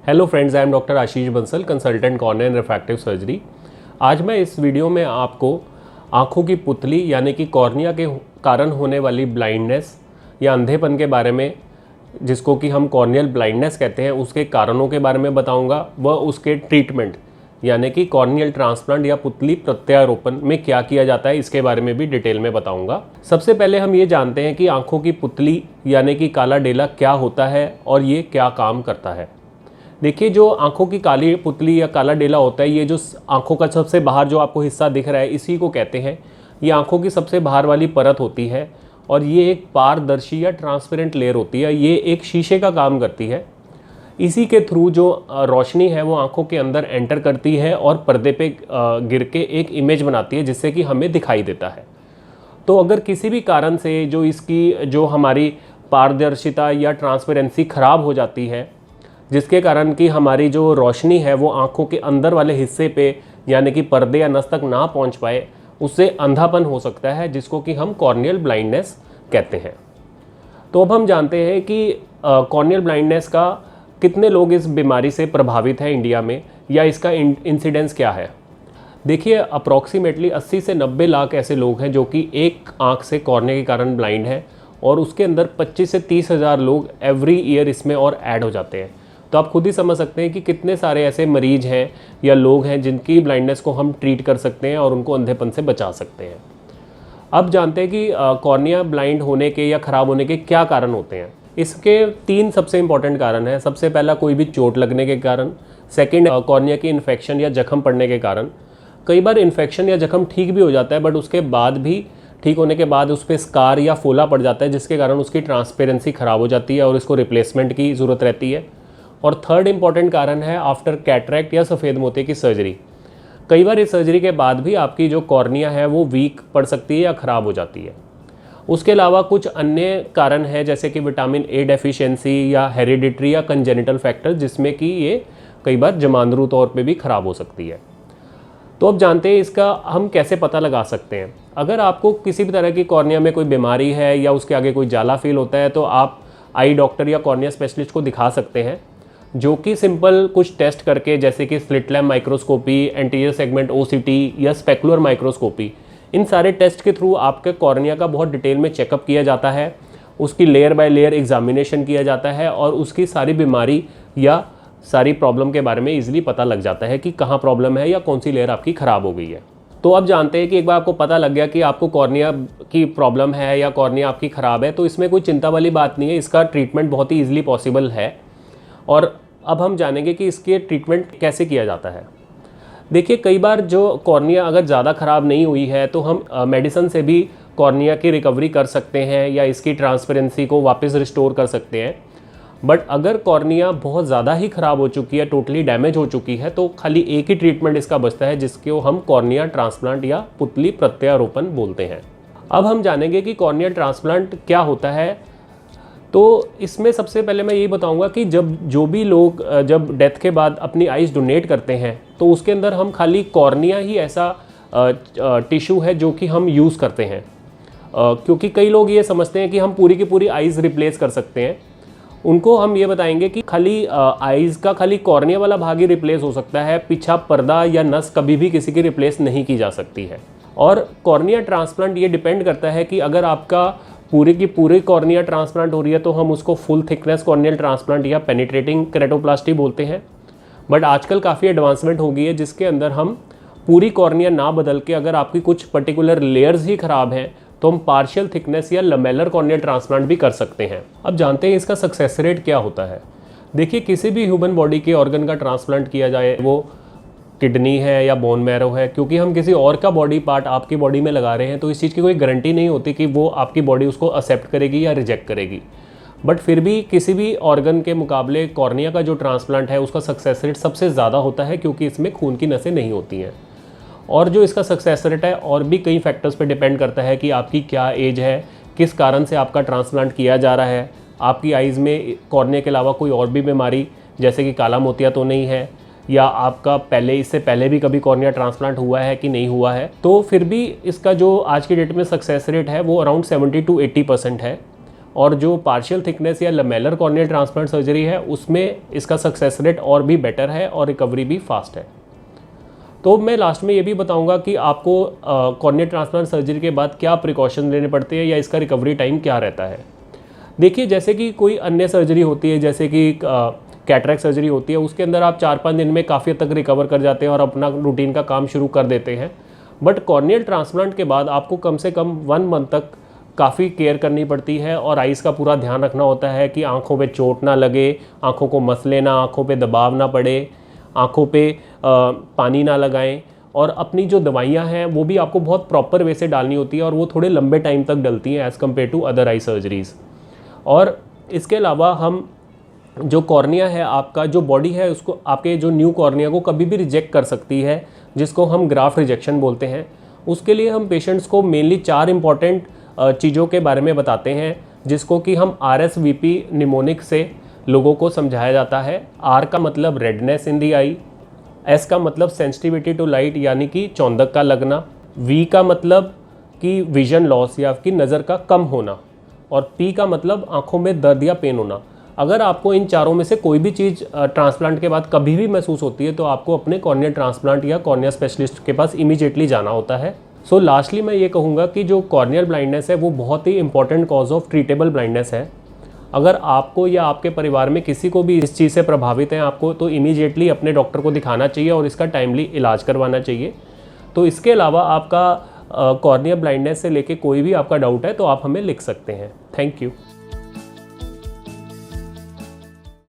Hello friends, I am doctor Ashish Bansal, consultant cornea and refractive surgery. आज मैं इस video में आपको आँखों की पुतली यानी कि कॉर्निया के कारण होने वाली ब्लाइंडनेस या अंधेपन के बारे में, जिसको कि हम कॉर्नियल ब्लाइंडनेस कहते हैं, उसके कारणों के बारे में बताऊंगा व उसके ट्रीटमेंट यानी कि कॉर्नियल ट्रांसप्लांट या पुतली प्रत्यारोपण में क्या किया जाता है, इसके बारे में भी डिटेल में बताऊंगा। सबसे पहले हम ये जानते हैं कि आँखों की पुतली यानी कि काला डेला क्या होता है और ये क्या काम करता है। देखिए, जो आंखों की काली पुतली या काला डेला होता है, ये जो आंखों का सबसे बाहर जो आपको हिस्सा दिख रहा है, इसी को कहते हैं। ये आंखों की सबसे बाहर वाली परत होती है और ये एक पारदर्शी या ट्रांसपेरेंट लेयर होती है। ये एक शीशे का काम करती है। इसी के थ्रू जो रोशनी है वो आंखों के अंदर एंटर करती है और पर्दे पे गिर के एक इमेज बनाती है, जिससे कि हमें दिखाई देता है। तो अगर किसी भी कारण से जो इसकी जो हमारी पारदर्शिता या ट्रांसपेरेंसी ख़राब हो जाती है, जिसके कारण कि हमारी जो रोशनी है वो आंखों के अंदर वाले हिस्से पे यानी कि पर्दे या नस तक ना पहुंच पाए, उससे अंधापन हो सकता है, जिसको कि हम कॉर्नियल ब्लाइंडनेस कहते हैं। तो अब हम जानते हैं कि कॉर्नियल ब्लाइंडनेस का कितने लोग इस बीमारी से प्रभावित हैं इंडिया में, या इसका इंसिडेंस क्या है। देखिए, अप्रॉक्सीमेटली 80 से 90 लाख ऐसे लोग हैं जो कि एक आंख से कॉर्निया के कारण ब्लाइंड हैं, और उसके अंदर 25 से 30 हज़ार लोग एवरी ईयर इसमें और ऐड हो जाते हैं। तो आप खुद ही समझ सकते हैं कि कितने सारे ऐसे मरीज हैं या लोग हैं जिनकी ब्लाइंडनेस को हम ट्रीट कर सकते हैं और उनको अंधेपन से बचा सकते हैं। अब जानते हैं कि कॉर्निया ब्लाइंड होने के या ख़राब होने के क्या कारण होते हैं। इसके 3 सबसे इंपॉर्टेंट कारण हैं। सबसे पहला, कोई भी चोट लगने के कारण। सेकेंड, कॉर्निया की इन्फेक्शन या जख्म पड़ने के कारण। कई बार इन्फेक्शन या जख्म ठीक भी हो जाता है, बट उसके बाद भी ठीक होने के बाद उस पर स्कार या फोला पड़ जाता है, जिसके कारण उसकी ट्रांसपेरेंसी ख़राब हो जाती है और इसको रिप्लेसमेंट की ज़रूरत रहती है। और थर्ड इंपॉर्टेंट कारण है आफ्टर कैटरैक्ट या सफ़ेद मोतिये की सर्जरी। कई बार इस सर्जरी के बाद भी आपकी जो कॉर्निया है वो वीक पड़ सकती है या ख़राब हो जाती है। उसके अलावा कुछ अन्य कारण हैं, जैसे कि विटामिन ए डेफिशिएंसी या हेरिडिटरी या कंजेनिटल फैक्टर, जिसमें कि ये कई बार जमानदरू तौर पे भी ख़राब हो सकती है। तो अब जानते हैं इसका हम कैसे पता लगा सकते हैं। अगर आपको किसी भी तरह की कॉर्निया में कोई बीमारी है या उसके आगे कोई जाला फील होता है, तो आप आई डॉक्टर या कॉर्निया स्पेशलिस्ट को दिखा सकते हैं, जो कि सिंपल कुछ टेस्ट करके, जैसे कि slit lamp microscopy, anterior segment OCT या स्पेकुलर माइक्रोस्कोपी, इन सारे टेस्ट के थ्रू आपके कॉर्निया का बहुत डिटेल में चेकअप किया जाता है, उसकी लेयर बाय लेयर एग्जामिनेशन किया जाता है और उसकी सारी बीमारी या सारी प्रॉब्लम के बारे में इजीली पता लग जाता है कि कहाँ प्रॉब्लम है या कौन सी लेयर आपकी ख़राब हो गई है। तो अब जानते हैं कि एक बार आपको पता लग गया कि आपको कॉर्निया की प्रॉब्लम है या कॉर्निया आपकी ख़राब है, तो इसमें कोई चिंता वाली बात नहीं है। इसका ट्रीटमेंट बहुत ही ईजिली पॉसिबल है। और अब हम जानेंगे कि इसके ट्रीटमेंट कैसे किया जाता है। देखिए, कई बार जो कॉर्निया अगर ज़्यादा ख़राब नहीं हुई है तो हम मेडिसिन से भी कॉर्निया की रिकवरी कर सकते हैं या इसकी ट्रांसपेरेंसी को वापस रिस्टोर कर सकते हैं। बट अगर कॉर्निया बहुत ज़्यादा ही ख़राब हो चुकी है, टोटली डैमेज हो चुकी है, तो खाली एक ही ट्रीटमेंट इसका बचता है, जिसको हम कॉर्निया ट्रांसप्लांट या पुतली प्रत्यारोपण बोलते हैं। अब हम जानेंगे कि कॉर्निया ट्रांसप्लांट क्या होता है। तो इसमें सबसे पहले मैं यही बताऊंगा कि जो भी लोग जब डेथ के बाद अपनी आइज़ डोनेट करते हैं, तो उसके अंदर हम खाली कॉर्निया ही ऐसा टिश्यू है जो कि हम यूज़ करते हैं, क्योंकि कई लोग ये समझते हैं कि हम पूरी की पूरी आइज़ रिप्लेस कर सकते हैं। उनको हम ये बताएंगे कि खाली आइज़ का खाली कॉर्निया वाला भाग ही रिप्लेस हो सकता है, पीछा पर्दा या नस कभी भी किसी की रिप्लेस नहीं की जा सकती है। और कॉर्निया ट्रांसप्लांट ये डिपेंड करता है कि अगर आपका पूरी की पूरी कॉर्निया ट्रांसप्लांट हो रही है तो हम उसको फुल थिकनेस कॉर्नियल ट्रांसप्लांट या पेनिट्रेटिंग केरेटोप्लास्टी बोलते हैं। बट आजकल काफ़ी एडवांसमेंट हो गई है, जिसके अंदर हम पूरी कॉर्निया ना बदल के, अगर आपकी कुछ पर्टिकुलर लेयर्स ही ख़राब हैं, तो हम पार्शियल थिकनेस या लमेलर कॉर्नियल ट्रांसप्लांट भी कर सकते हैं। अब जानते हैं इसका सक्सेस रेट क्या होता है। देखिए, किसी भी ह्यूमन बॉडी के ऑर्गन का ट्रांसप्लांट किया जाए, वो किडनी है या बोन मैरो है, क्योंकि हम किसी और का बॉडी पार्ट आपकी बॉडी में लगा रहे हैं, तो इस चीज़ की कोई गारंटी नहीं होती कि वो आपकी बॉडी उसको एक्सेप्ट करेगी या रिजेक्ट करेगी। बट फिर भी किसी भी ऑर्गन के मुकाबले कॉर्निया का जो ट्रांसप्लांट है उसका सक्सेस रेट सबसे ज़्यादा होता है, क्योंकि इसमें खून की नसें नहीं होती हैं। और जो इसका सक्सेस रेट है और भी कई फैक्टर्स पे डिपेंड करता है कि आपकी क्या एज है, किस कारण से आपका ट्रांसप्लांट किया जा रहा है, आपकी आइज़ में कॉर्निया के अलावा कोई और भी बीमारी जैसे कि काला मोतिया तो नहीं है, या आपका इससे पहले भी कभी कॉर्निया ट्रांसप्लांट हुआ है कि नहीं हुआ है। तो फिर भी इसका जो आज की डेट में सक्सेस रेट है वो अराउंड 70 to 80% है। और जो पार्शियल थिकनेस या लमेलर कॉर्नियल ट्रांसप्लांट सर्जरी है उसमें इसका सक्सेस रेट और भी बेटर है और रिकवरी भी फास्ट है। तो मैं लास्ट में ये भी बताऊंगा कि आपको कॉर्नियल ट्रांसप्लांट सर्जरी के बाद क्या प्रिकॉशन लेने पड़ते हैं या इसका रिकवरी टाइम क्या रहता है। देखिए, जैसे कि कोई अन्य सर्जरी होती है, जैसे कि कैटरेक्ट सर्जरी होती है, उसके अंदर आप 4-5 दिन में काफ़ी हद तक रिकवर कर जाते हैं और अपना रूटीन का काम शुरू कर देते हैं। बट कॉर्नियल ट्रांसप्लांट के बाद आपको कम से कम 1 मंथ तक काफ़ी केयर करनी पड़ती है और आइज़ का पूरा ध्यान रखना होता है कि आँखों पे चोट ना लगे, आँखों को मसले ना, आँखों पे दबाव ना पड़े, आँखों पे पानी ना लगाएं, और अपनी जो दवाइयाँ हैं वो भी आपको बहुत प्रॉपर वे से डालनी होती है और वो थोड़े लंबे टाइम तक डलती हैं as compared to other eye surgeries. और इसके अलावा हम जो कॉर्निया है, आपका जो बॉडी है उसको, आपके जो न्यू कॉर्निया को कभी भी रिजेक्ट कर सकती है, जिसको हम ग्राफ्ट रिजेक्शन बोलते हैं। उसके लिए हम पेशेंट्स को मेनली 4 इंपॉर्टेंट चीज़ों के बारे में बताते हैं, जिसको कि हम RSVP निमोनिक से लोगों को समझाया जाता है। R का मतलब रेडनेस इन दी आई, S का मतलब सेंसिटिविटी टू लाइट यानी कि चौंधक का लगना, V का मतलब कि विजन लॉस या आपकी नज़र का कम होना, और P का मतलब आँखों में दर्द या पेन होना। अगर आपको इन चारों में से कोई भी चीज़ ट्रांसप्लांट के बाद कभी भी महसूस होती है तो आपको अपने कॉर्नियल ट्रांसप्लांट या कॉर्निया स्पेशलिस्ट के पास इमीडिएटली जाना होता है। सो लास्टली मैं ये कहूँगा कि जो कॉर्नियल ब्लाइंडनेस है वो बहुत ही important cause of treatable blindness है। अगर आपको या आपके परिवार में किसी को भी इस चीज़ से प्रभावित है आपको, तो इमीडिएटली अपने डॉक्टर को दिखाना चाहिए और इसका टाइमली इलाज करवाना चाहिए। तो इसके अलावा आपका कॉर्निया ब्लाइंडनेस से लेके कोई भी आपका डाउट है तो आप हमें लिख सकते हैं। Thank you.